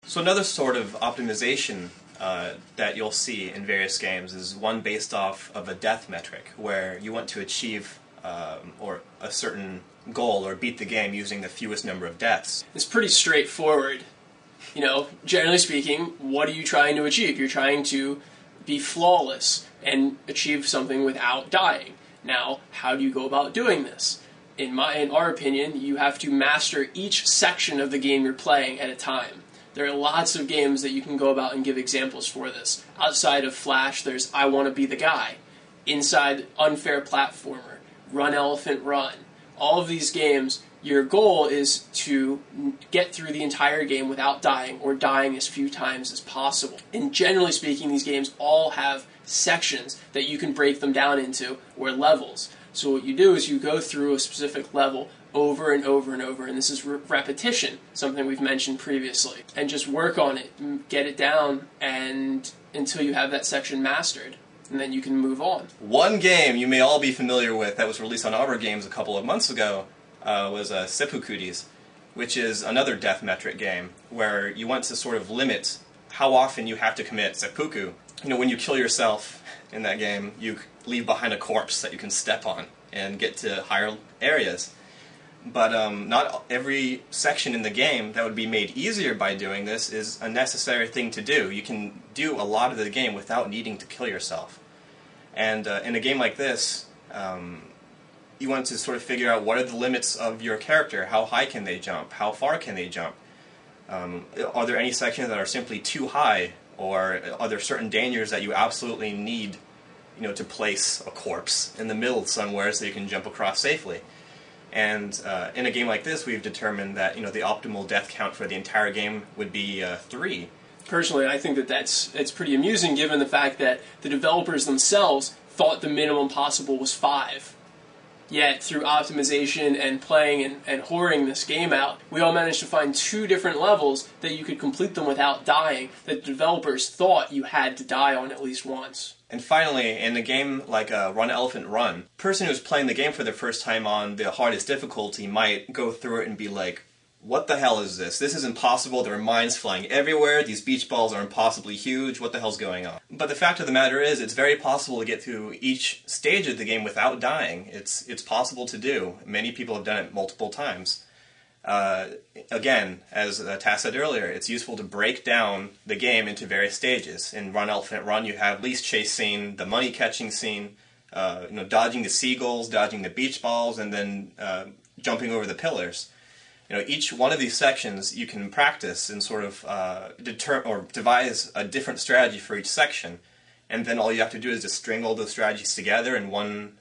So another sort of optimization that you'll see in various games is one based off of a death metric, where you want to achieve or a certain goal or beat the game using the fewest number of deaths. It's pretty straightforward. You know, generally speaking, what are you trying to achieve? You're trying to be flawless and achieve something without dying. Now, how do you go about doing this? In our opinion, you have to master each section of the game you're playing at a time. There are lots of games that you can go about and give examples for this. Outside of Flash, there's I Want to Be the Guy. Inside Unfair Platformer, Run Elephant Run. All of these games, your goal is to get through the entire game without dying, or dying as few times as possible. And generally speaking, these games all have sections that you can break them down into, or levels. So what you do is you go through a specific level over and over and over, and this is repetition, something we've mentioned previously. And just work on it, get it down, and until you have that section mastered. And then you can move on. One game you may all be familiar with that was released on Arbor Games a couple of months ago was Seppukutis, which is another death metric game where you want to sort of limit how often you have to commit seppuku. You know, when you kill yourself in that game, you leave behind a corpse that you can step on and get to higher areas. But not every section in the game that would be made easier by doing this is a necessary thing to do. You can do a lot of the game without needing to kill yourself. And in a game like this, you want to sort of figure out what are the limits of your character. How high can they jump? How far can they jump? Are there any sections that are simply too high? Or are there certain dangers that you absolutely need, to place a corpse in the middle somewhere so you can jump across safely? And in a game like this, we've determined that the optimal death count for the entire game would be 3. Personally, I think it's pretty amusing given the fact that the developers themselves thought the minimum possible was 5. Yet, through optimization and playing and whoring this game out, we all managed to find 2 different levels that you could complete them without dying, that the developers thought you had to die on at least once. And finally, in a game like Run Elephant Run, a person who's playing the game for the first time on the hardest difficulty might go through it and be like, what the hell is this? This is impossible, there are mines flying everywhere, these beach balls are impossibly huge, what the hell's going on? But the fact of the matter is, it's very possible to get through each stage of the game without dying. It's possible to do. Many people have done it multiple times. Again, as Tass said earlier, it's useful to break down the game into various stages. In Run Elephant Run, you have least chase scene, the money catching scene, dodging the seagulls, dodging the beach balls, and then jumping over the pillars. Each one of these sections you can practice and sort of devise a different strategy for each section, and then all you have to do is just string all those strategies together in one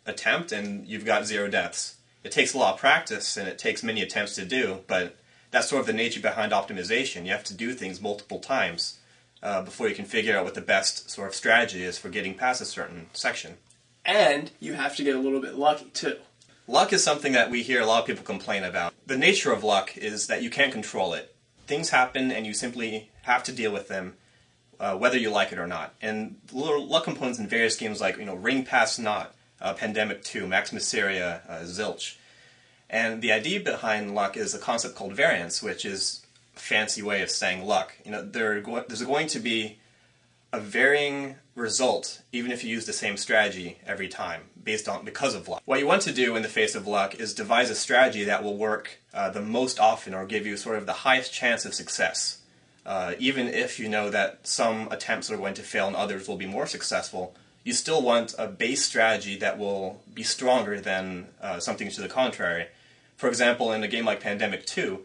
attempt, and you've got 0 deaths. It takes a lot of practice, and it takes many attempts to do, but that's sort of the nature behind optimization. You have to do things multiple times before you can figure out what the best sort of strategy is for getting past a certain section. And you have to get a little bit lucky, too. Luck is something that we hear a lot of people complain about. The nature of luck is that you can't control it. Things happen, and you simply have to deal with them, whether you like it or not. And little luck components in various games like, Ring Pass Not, Pandemic 2, Max Miseria, Zilch. And the idea behind luck is a concept called variance, which is a fancy way of saying luck. There's going to be a varying result, even if you use the same strategy every time, because of luck. What you want to do in the face of luck is devise a strategy that will work the most often, or give you sort of the highest chance of success. Even if you know that some attempts are going to fail and others will be more successful, you still want a base strategy that will be stronger than something to the contrary. For example, in a game like Pandemic 2,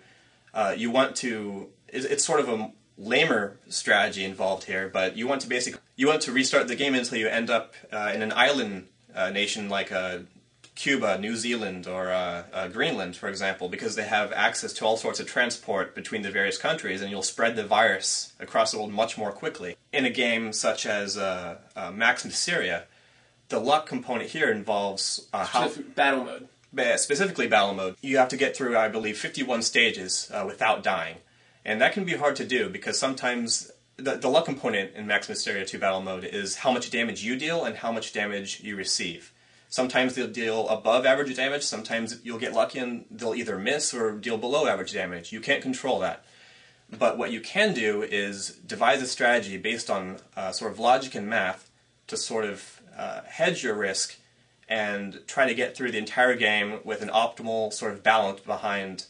it's sort of a lamer strategy involved here, but you want to restart the game until you end up in an island nation like Cuba, New Zealand, or Greenland, for example, because they have access to all sorts of transport between the various countries, and you'll spread the virus across the world much more quickly. In a game such as Max Miseria, the luck component here involves battle mode. Specifically battle mode. You have to get through, I believe, 51 stages without dying. And that can be hard to do because sometimes the luck component in Max Miseria 2 battle mode is how much damage you deal and how much damage you receive. Sometimes they'll deal above average damage, sometimes you'll get lucky and they'll either miss or deal below average damage. You can't control that. But what you can do is devise a strategy based on sort of logic and math to sort of hedge your risk and try to get through the entire game with an optimal sort of balance behind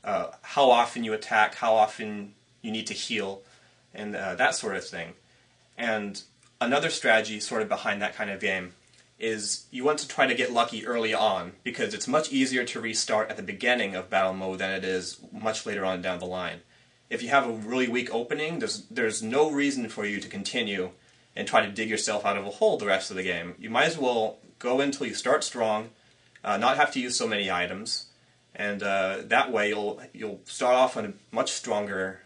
how often you attack, how often you need to heal, and that sort of thing. And another strategy sort of behind that kind of game is you want to try to get lucky early on, because it's much easier to restart at the beginning of battle mode than it is much later on down the line. If you have a really weak opening, there's no reason for you to continue and try to dig yourself out of a hole the rest of the game. You might as well go until you start strong, not have to use so many items, and that way you'll start off on a much stronger,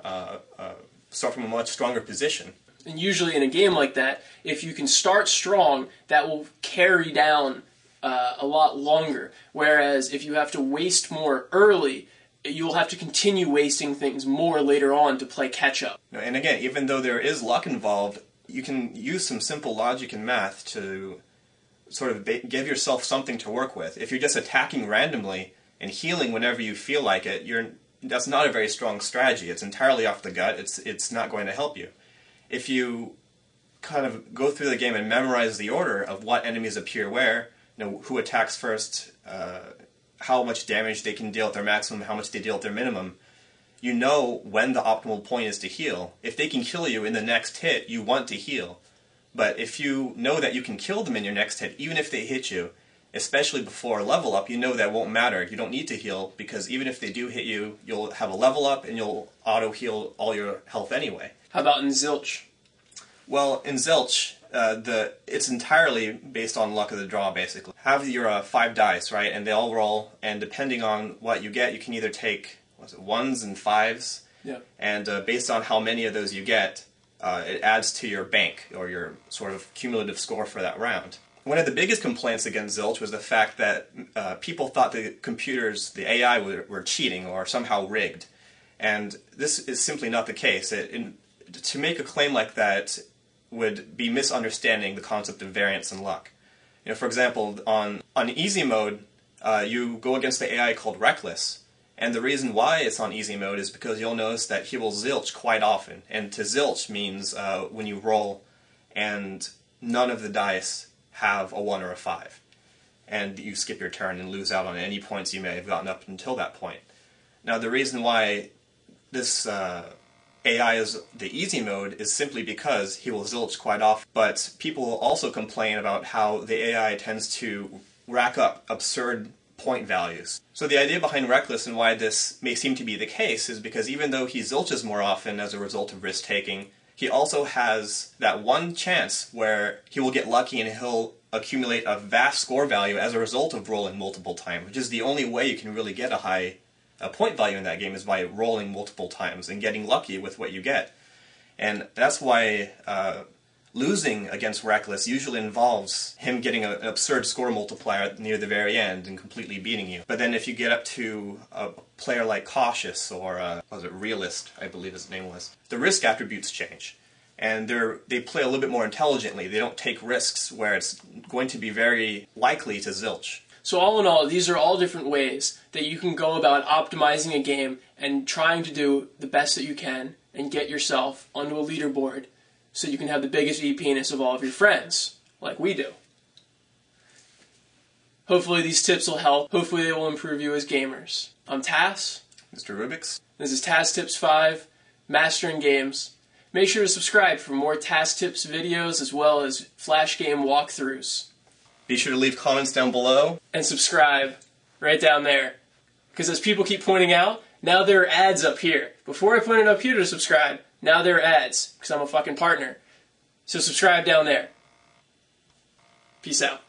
start from a much stronger position. And usually in a game like that, if you can start strong, that will carry down a lot longer. Whereas if you have to waste more early, you'll have to continue wasting things more later on to play catch-up. And again, even though there is luck involved, you can use some simple logic and math to sort of give yourself something to work with. If you're just attacking randomly and healing whenever you feel like it, that's not a very strong strategy. It's entirely off the gut. It's not going to help you. If you kind of go through the game and memorize the order of what enemies appear where, who attacks first, how much damage they can deal at their maximum, how much they deal at their minimum, you know when the optimal point is to heal. If they can kill you in the next hit, you want to heal. But if you know that you can kill them in your next hit, even if they hit you, especially before a level up, you know that won't matter. You don't need to heal, because even if they do hit you, you'll have a level up and you'll auto-heal all your health anyway. How about in Zilch? Well, in Zilch, it's entirely based on luck of the draw, basically. Have your 5 dice, right, and they all roll, and depending on what you get, you can either take, 1s and 5s, yeah. And based on how many of those you get, it adds to your bank, or your sort of cumulative score for that round. One of the biggest complaints against Zilch was the fact that people thought the computers, the AI, were cheating or somehow rigged. And this is simply not the case. To make a claim like that would be misunderstanding the concept of variance and luck. For example, on easy mode, you go against the AI called Reckless, and the reason why it's on easy mode is because you'll notice that he will zilch quite often. And to zilch means when you roll and none of the dice have a 1 or a 5, and you skip your turn and lose out on any points you may have gotten up until that point. Now, the reason why this AI is the easy mode is simply because he will zilch quite often, but people will also complain about how the AI tends to rack up absurd point values. So the idea behind Reckless and why this may seem to be the case is because even though he zilches more often as a result of risk-taking, he also has that one chance where he will get lucky and he'll accumulate a vast score value as a result of rolling multiple times, which is the only way you can really get a high point value in that game, is by rolling multiple times and getting lucky with what you get. And that's why losing against Reckless usually involves him getting an absurd score multiplier near the very end and completely beating you. But then if you get up to a player like Cautious, or Realist, I believe his name was, the risk attributes change. And they play a little bit more intelligently. They don't take risks where it's going to be very likely to zilch. So all in all, these are all different ways that you can go about optimizing a game and trying to do the best that you can and get yourself onto a leaderboard so you can have the biggest E-penis of all of your friends, like we do. Hopefully these tips will help. Hopefully they will improve you as gamers. I'm Tass. MrRubix. This is Tass Tips 5, Mastering Games. Make sure to subscribe for more Tass Tips videos as well as Flash game walkthroughs. Be sure to leave comments down below. And subscribe right down there. Because as people keep pointing out, now there are ads up here. Before I pointed up here to subscribe, now there are ads. Because I'm a fucking partner. So subscribe down there. Peace out.